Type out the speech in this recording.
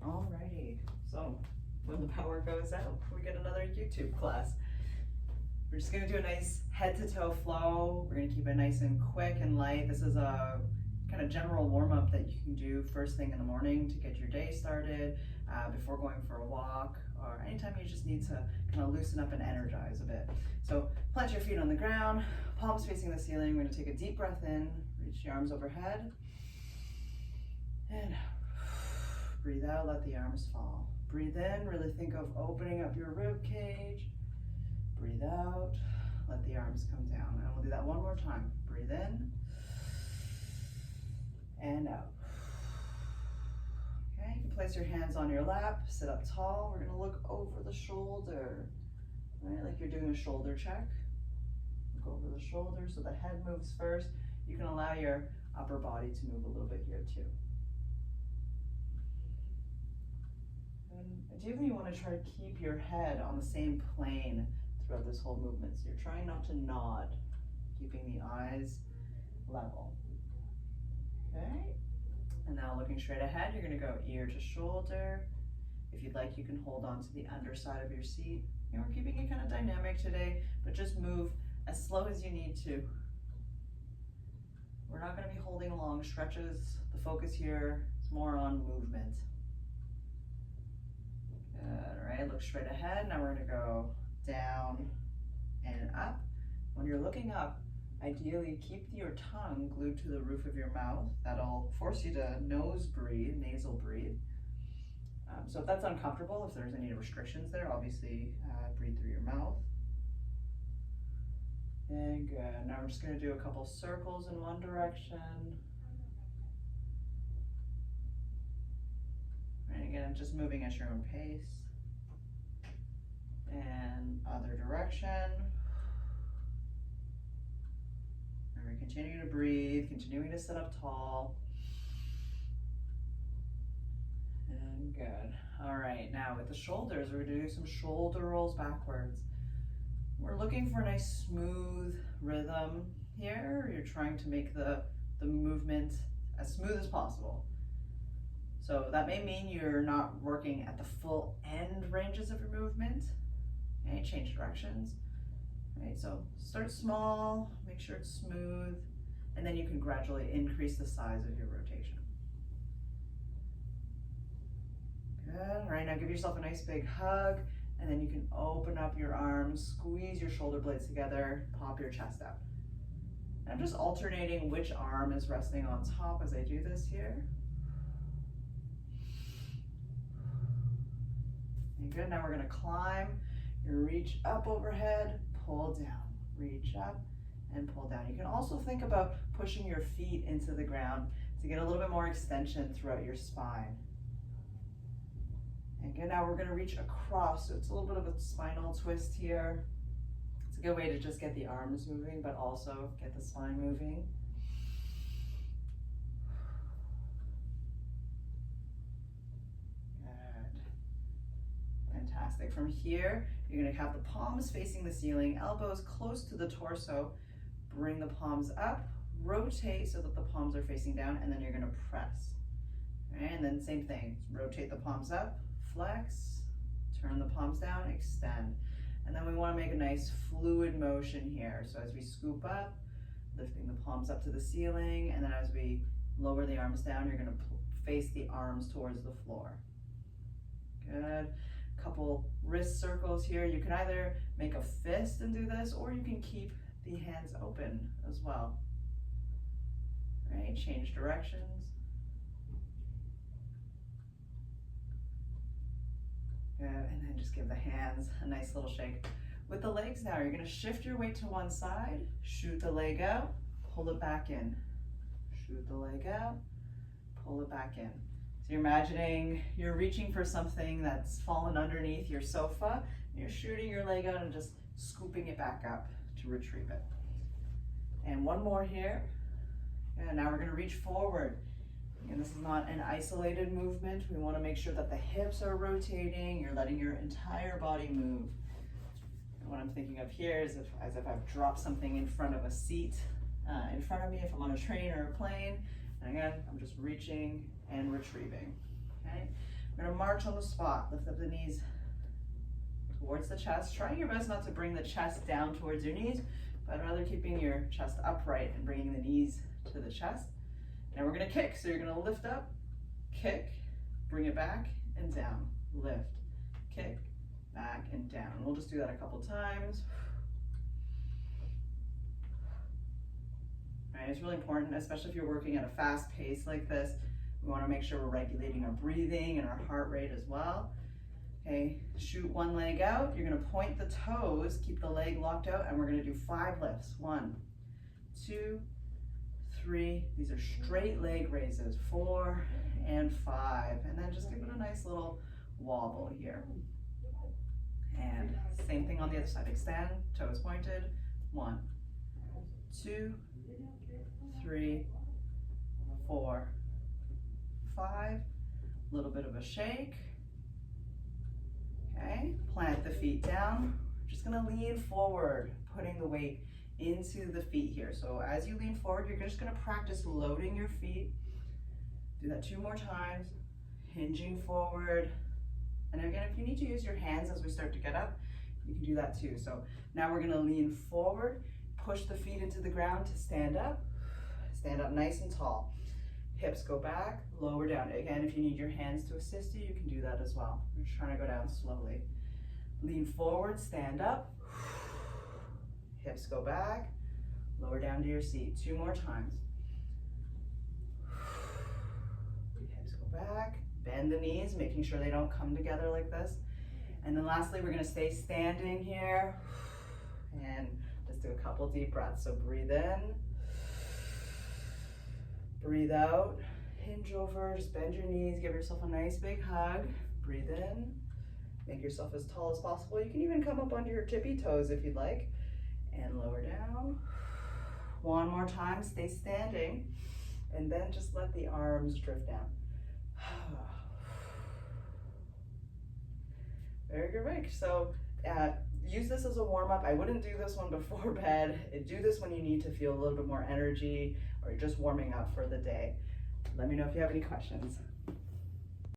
Alrighty, so when the power goes out, we get another YouTube class. We're just gonna do a nice head to toe flow. We're gonna keep it nice and quick and light. This is a kind of general warm up that you can do first thing in the morning to get your day started, before going for a walk, or anytime you just need to kind of loosen up and energize a bit. So plant your feet on the ground, palms facing the ceiling. We're gonna take a deep breath in, reach the arms overhead, and breathe out, let the arms fall. Breathe in, really think of opening up your rib cage. Breathe out, let the arms come down. And we'll do that one more time. Breathe in and out. Okay, you can place your hands on your lap, sit up tall. We're gonna look over the shoulder, right? Like you're doing a shoulder check. Look over the shoulder so the head moves first. You can allow your upper body to move a little bit here too. And ideally you want to try to keep your head on the same plane throughout this whole movement. So you're trying not to nod, keeping the eyes level. Okay, and now looking straight ahead, you're going to go ear to shoulder. If you'd like, you can hold on to the underside of your seat. And we're keeping it kind of dynamic today, but just move as slow as you need to. We're not going to be holding long stretches. The focus here is more on movement. Good, all right, look straight ahead. Now we're going to go down and up. When you're looking up, ideally keep your tongue glued to the roof of your mouth. That'll force you to nose breathe, nasal breathe. So if that's uncomfortable, if there's any restrictions there, obviously breathe through your mouth. And good. Now we're just going to do a couple circles in one direction. And again, just moving at your own pace. And other direction. And we're continuing to breathe, continuing to sit up tall. And good. All right, now with the shoulders, we're going to do some shoulder rolls backwards. We're looking for a nice smooth rhythm here. You're trying to make the movement as smooth as possible. So that may mean you're not working at the full end ranges of your movement. Okay, change directions. Right, so start small, make sure it's smooth, and then you can gradually increase the size of your rotation. Good, all right, now give yourself a nice big hug, and then you can open up your arms, squeeze your shoulder blades together, pop your chest out. And I'm just alternating which arm is resting on top as I do this here. And good, now we're gonna climb. You reach up overhead, pull down, reach up and pull down. You can also think about pushing your feet into the ground to get a little bit more extension throughout your spine. And again, now we're going to reach across, so it's a little bit of a spinal twist here. It's a good way to just get the arms moving, but also get the spine moving. Good. Fantastic. From here, you're going to have the palms facing the ceiling, elbows close to the torso. Bring the palms up, rotate so that the palms are facing down, and then you're going to press. Right? And then same thing, rotate the palms up, flex, turn the palms down, extend. And then we want to make a nice fluid motion here. So as we scoop up, lifting the palms up to the ceiling, and then as we lower the arms down, you're going to face the arms towards the floor. Good. Couple wrist circles here. You can either make a fist and do this, or you can keep the hands open as well. Right, change directions. Good, and then just give the hands a nice little shake. With the legs now, you're gonna shift your weight to one side, shoot the leg out, pull it back in. Shoot the leg out, pull it back in. So you're imagining you're reaching for something that's fallen underneath your sofa, and you're shooting your leg out and just scooping it back up to retrieve it. And one more here. And now we're going to reach forward. And this is not an isolated movement. We want to make sure that the hips are rotating. You're letting your entire body move. And what I'm thinking of here is as if I've dropped something in front of a seat in front of me, if I'm on a train or a plane. And again, I'm just reaching and retrieving. Okay? We're going to march on the spot. Lift up the knees towards the chest. Try your best not to bring the chest down towards your knees, but rather keeping your chest upright and bringing the knees to the chest. Now we're gonna kick. So you're gonna lift up, kick, bring it back and down. Lift, kick, back and down. We'll just do that a couple times. All right, it's really important, especially if you're working at a fast pace like this. We want to make sure we're regulating our breathing and our heart rate as well. Okay, shoot one leg out. You're going to point the toes, keep the leg locked out, and we're going to do 5 lifts. 1, 2, 3. These are straight leg raises. 4 and 5. And then just give it a nice little wobble here. And same thing on the other side. Extend, toes pointed. 1, 2, 3, 4, 5. A little bit of a shake. Okay, plant the feet down. We're just gonna lean forward, putting the weight into the feet here. So as you lean forward, you're just gonna practice loading your feet. Do that 2 more times, hinging forward. And again, if you need to use your hands as we start to get up, you can do that too. So now we're gonna lean forward, push the feet into the ground to stand up nice and tall. Hips go back, lower down. Again, if you need your hands to assist you, you can do that as well. We're just trying to go down slowly. Lean forward, stand up. Hips go back, lower down to your seat. 2 more times. Hips go back, bend the knees, making sure they don't come together like this. And then lastly, we're gonna stay standing here and just do a couple deep breaths. So breathe in. Breathe out, hinge over, just bend your knees, give yourself a nice big hug. Breathe in, make yourself as tall as possible. You can even come up onto your tippy toes if you'd like. And lower down. 1 more time, stay standing. And then just let the arms drift down. Very good, Rick. So use this as a warm-up. I wouldn't do this one before bed. Do this when you need to feel a little bit more energy or you're just warming up for the day. Let me know if you have any questions.